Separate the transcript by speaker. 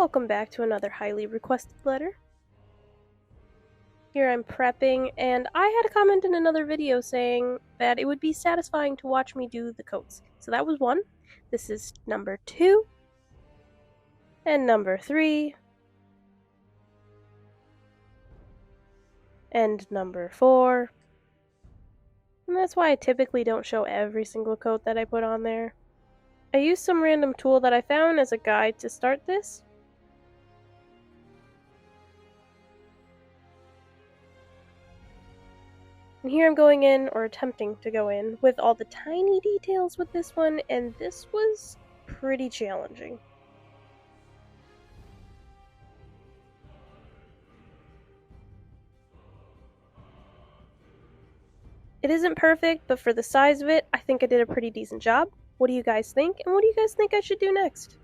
Speaker 1: Welcome back to another highly requested letter. Here I'm prepping, and I had a comment in another video saying that it would be satisfying to watch me do the coats. So that was one. This is number 2. And number 3. And number 4. And that's why I typically don't show every single coat that I put on there. I used some random tool that I found as a guide to start this. And here I'm going in, or attempting to go in, with all the tiny details with this one, and this was pretty challenging. It isn't perfect, but for the size of it, I think I did a pretty decent job. What do you guys think, and what do you guys think I should do next?